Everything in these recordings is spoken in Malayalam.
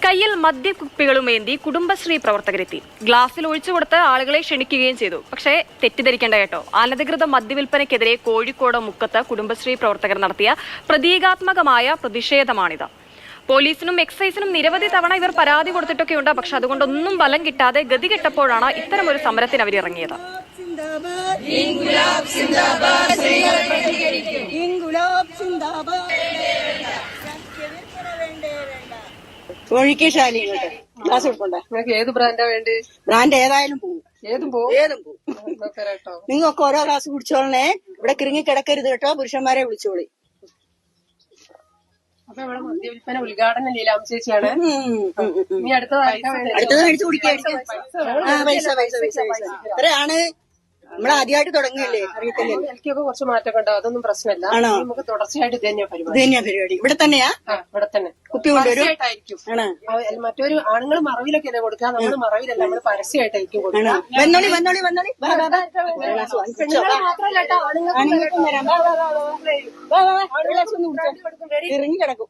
കയ്യിൽ മദ്യക്കുപ്പികളുമേന്തി കുടുംബശ്രീ പ്രവർത്തകരെത്തി. ഗ്ലാസിൽ ഒഴിച്ചു കൊടുത്ത് ആളുകളെ ക്ഷണിക്കുകയും ചെയ്തു. പക്ഷേ തെറ്റിദ്ധരിക്കേണ്ട കേട്ടോ, അനധികൃത മദ്യവിൽപ്പനയ്ക്കെതിരെ കോഴിക്കോട് മുക്കത്ത് കുടുംബശ്രീ പ്രവർത്തകർ നടത്തിയ പ്രതീകാത്മകമായ പ്രതിഷേധമാണിത്. പോലീസിനും എക്സൈസിനും നിരവധി തവണ ഇവർ പരാതി കൊടുത്തിട്ടൊക്കെയുണ്ട്. പക്ഷെ അതുകൊണ്ടൊന്നും ഫലം കിട്ടാതെ ഗതികെട്ടപ്പോഴാണ് ഇത്തരമൊരു സമരത്തിന് അവരിറങ്ങിയത്. കോഴിക്കശാലി ഗ്ലാസ് കൊടുക്കണ്ടേ? നിങ്ങൾക്ക് ഏത് ബ്രാൻഡാ വേണ്ടി? ബ്രാൻഡ് ഏതായാലും പോവും, ഏതും പോവും. നിങ്ങൾക്ക് ഓരോ ഗ്ലാസ് കുടിച്ചോളണേ. ഇവിടെ കിറങ്ങി കിടക്കരുത് കേട്ടോ. പുരുഷന്മാരെ വിളിച്ചോളി. അപ്പൊ ഇവിടെ മദ്യവിൽപ്പന ഉദ്ഘാടനം ലീലാമ്മ ചേച്ചിയാണ്. ഇനി അടുത്തത് അടിച്ചു കുടിക്കാൻ പൈസ ഇത്രയാണ്. നമ്മള് ആദ്യമായിട്ട് തുടങ്ങിയല്ലേ, അറിയത്തില്ലേ? എനിക്കൊക്കെ കുറച്ച് മാറ്റമൊക്കെ ഉണ്ടാവും, അതൊന്നും പ്രശ്നമില്ല. നമുക്ക് തുടർച്ചയായിട്ട് ഇത് തന്നെയാ പരിപാടി. ഇവിടെ തന്നെയാ? ഇവിടെ തന്നെ കുപ്പി കൊണ്ടുവരും. മറ്റൊരു ആണുങ്ങൾ മറവിലൊക്കെ അല്ലേ കൊടുക്കുക, നമ്മള് മറവിലല്ല, നമ്മള് പരസ്യമായിട്ടായിരിക്കും കൊടുക്കുക. വന്നോളി മാത്രമല്ല കേട്ടോ, ഇറങ്ങി കിടക്കും.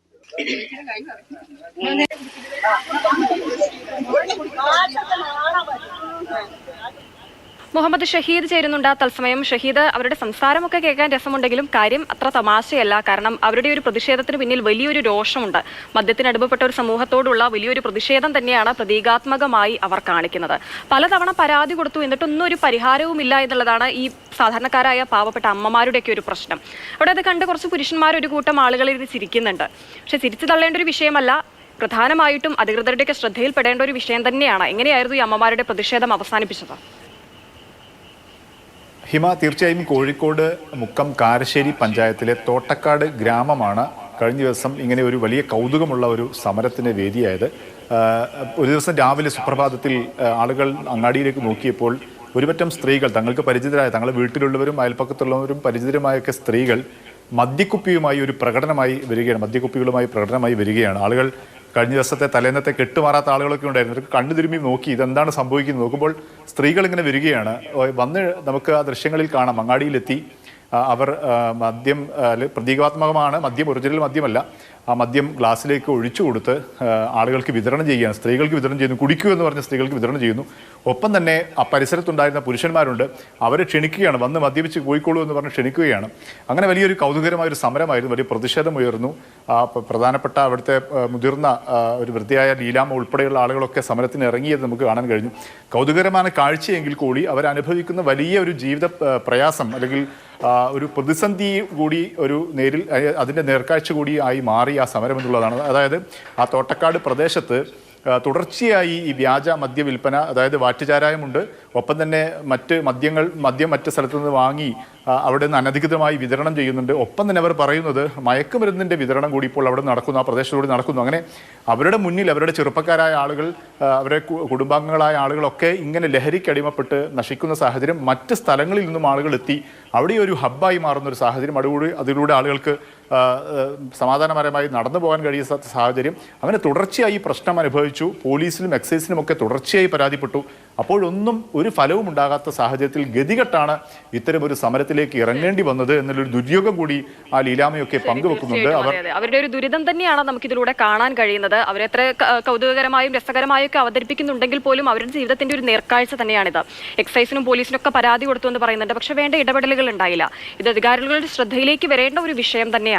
മുഹമ്മദ് ഷഹീദ് ചേരുന്നുണ്ട് തത്സമയം. ഷഹീദ്, അവരുടെ സംസാരമൊക്കെ കേൾക്കാൻ രസമുണ്ടെങ്കിലും കാര്യം അത്ര തമാശയല്ല. കാരണം അവരുടെ ഒരു പ്രതിഷേധത്തിന് പിന്നിൽ വലിയൊരു രോഷമുണ്ട്. മദ്യത്തിന് അടിമപ്പെട്ട ഒരു സമൂഹത്തോടുള്ള വലിയൊരു പ്രതിഷേധം തന്നെയാണ് പ്രതീകാത്മകമായി അവർ കാണിക്കുന്നത്. പലതവണ പരാതി കൊടുത്തു, എന്നിട്ടൊന്നും ഒരു പരിഹാരവുമില്ല എന്നുള്ളതാണ് ഈ സാധാരണക്കാരായ പാവപ്പെട്ട അമ്മമാരുടെയൊക്കെ ഒരു പ്രശ്നം. അവിടെ അത് കണ്ട് കുറച്ച് പുരുഷന്മാർ ഒരു കൂട്ടം ആളുകൾ ഇത് ചിരിക്കുന്നുണ്ട്. പക്ഷെ ചിരിച്ചു തള്ളേണ്ട ഒരു വിഷയമല്ല, പ്രധാനമായിട്ടും അധികൃതരുടെയൊക്കെ ശ്രദ്ധയിൽപ്പെടേണ്ട ഒരു വിഷയം തന്നെയാണ്. എങ്ങനെയായിരുന്നു ഈ അമ്മമാരുടെ പ്രതിഷേധം അവസാനിപ്പിച്ചത്? ഹിമ, തീർച്ചയായും കോഴിക്കോട് മുക്കം കാരശ്ശേരി പഞ്ചായത്തിലെ തോട്ടക്കാട് ഗ്രാമമാണ് കഴിഞ്ഞ ദിവസം ഇങ്ങനെ ഒരു വലിയ കൗതുകമുള്ള ഒരു സമരത്തിന് വേദിയായത്. ഒരു ദിവസം രാവിലെ സുപ്രഭാതത്തിൽ ആളുകൾ അങ്ങാടിയിലേക്ക് നോക്കിയപ്പോൾ ഒരുപറ്റം സ്ത്രീകൾ, തങ്ങൾക്ക് പരിചിതരായ, തങ്ങളുടെ വീട്ടിലുള്ളവരും അയൽപ്പക്കത്തുള്ളവരും പരിചിതരുമായൊക്കെ സ്ത്രീകൾ മദ്യക്കുപ്പികളുമായി പ്രകടനമായി വരികയാണ്. ആളുകൾ കഴിഞ്ഞ ദിവസത്തെ തലേന്നത്തെ കെട്ടുമാറാത്ത ആളുകളൊക്കെ ഉണ്ടായിരുന്നു. അവർക്ക് കണ്ണു തിരുമ്പി നോക്കി ഇതെന്താണ് സംഭവിക്കുന്നത്. നോക്കുമ്പോൾ സ്ത്രീകൾ ഇങ്ങനെ വരികയാണ്. വന്ന് നമുക്ക് ആ ദൃശ്യങ്ങളിൽ കാണാം. അങ്ങാടിയിലെത്തി അവർ മദ്യം, പ്രതീകാത്മകമാണ്, മദ്യം ഒറിജിനൽ മദ്യമല്ല, ആ മദ്യം ഗ്ലാസ്സിലേക്ക് ഒഴിച്ചു കൊടുത്ത് ആളുകൾക്ക് വിതരണം ചെയ്യുകയാണ്. സ്ത്രീകൾക്ക് വിതരണം ചെയ്യുന്നു. കുടിക്കൂ എന്ന് പറഞ്ഞ സ്ത്രീകൾക്ക് വിതരണം ചെയ്യുന്നു. ഒപ്പം തന്നെ ആ പരിസരത്തുണ്ടായിരുന്ന പുരുഷന്മാരുണ്ട്, അവരെ ക്ഷണിക്കുകയാണ്. വന്ന് മദ്യപിച്ച് പോയിക്കോളൂ എന്ന് പറഞ്ഞ് ക്ഷണിക്കുകയാണ്. അങ്ങനെ വലിയൊരു കൗതുകരമായ ഒരു സമരമായിരുന്നു. വലിയ പ്രതിഷേധം ഉയർന്നു. പ്രധാനപ്പെട്ട അവിടുത്തെ മുതിർന്ന ഒരു വൃദ്ധയായ ലീലാമ്മ ഉൾപ്പെടെയുള്ള ആളുകളൊക്കെ സമരത്തിന് ഇറങ്ങിയത് നമുക്ക് കാണാൻ കഴിഞ്ഞു. കൗതുകരമായ കാഴ്ചയെങ്കിൽ കൂടി അവരനുഭവിക്കുന്ന വലിയ ഒരു ജീവിത പ്രയാസം അല്ലെങ്കിൽ ഒരു പ്രതിസന്ധി കൂടി അതിൻ്റെ നേർക്കാഴ്ച കൂടി ആയി മാറി ആ സമരം എന്നുള്ളതാണ്. അതായത് ആ തോട്ടക്കാട് പ്രദേശത്ത് തുടർച്ചയായി ഈ വ്യാജ മദ്യവിൽപ്പന, അതായത് വാറ്റുചാരായമുണ്ട്, ഒപ്പം തന്നെ മദ്യം മറ്റ് സ്ഥലത്തു നിന്ന് വാങ്ങി അവിടെ നിന്ന് അനധികൃതമായി വിതരണം ചെയ്യുന്നുണ്ട്. ഒപ്പം തന്നെ അവർ പറയുന്നത് മയക്കുമരുന്നിൻ്റെ വിതരണം കൂടി ഇപ്പോൾ അവിടെ നടക്കുന്നു, ആ പ്രദേശത്തുകൂടി നടക്കുന്നു. അങ്ങനെ അവരുടെ മുന്നിൽ അവരുടെ ചെറുപ്പക്കാരായ ആളുകൾ, അവരുടെ കുടുംബാംഗങ്ങളായ ആളുകളൊക്കെ ഇങ്ങനെ ലഹരിക്കടിമപ്പെട്ട് നശിക്കുന്ന സാഹചര്യം. മറ്റ് സ്ഥലങ്ങളിൽ നിന്നും ആളുകൾ എത്തി അവിടെ ഒരു ഹബ്ബായി മാറുന്ന ഒരു സാഹചര്യം. അതിലൂടെ ആളുകൾക്ക് സമാധാനപരമായി നടന്നു പോകാൻ കഴിയുന്ന സാഹചര്യം. അങ്ങനെ തുടർച്ചയായി പ്രശ്നം അനുഭവിച്ചു. പോലീസിലും എക്സൈസിനും ഒക്കെ തുടർച്ചയായി പരാതിപ്പെട്ടു. അപ്പോഴൊന്നും ഒരു ഫലവും ഉണ്ടാകാത്ത സാഹചര്യത്തിൽ ഗതികെട്ടാണ് ഇത്തരം ഒരു സമരത്തിലേക്ക് ഇറങ്ങേണ്ടി വന്നത് എന്നുള്ളൊരു ദുര്യോഗം കൂടി ആ ലീലാമ്മയൊക്കെ പങ്കുവെക്കുന്നുണ്ട്. അവരുടെ ഒരു ദുരിതം തന്നെയാണ് നമുക്കിതിലൂടെ കാണാൻ കഴിയുന്നത്. അവരെത്ര കൗതുകകരമായും രസകരമായും ഒക്കെ അവതരിപ്പിക്കുന്നുണ്ടെങ്കിൽ പോലും അവരുടെ ജീവിതത്തിന്റെ ഒരു നേർക്കാഴ്ച തന്നെയാണിത്. എക്സൈസിനും പോലീസിനും ഒക്കെ പരാതി കൊടുത്തു എന്ന് പറയുന്നുണ്ട്. പക്ഷെ വേണ്ട ഇടപെടലുകൾ ഉണ്ടായില്ല. ഇത് അധികാരികളുടെ ശ്രദ്ധയിലേക്ക് വരേണ്ട ഒരു വിഷയം തന്നെയാണ്.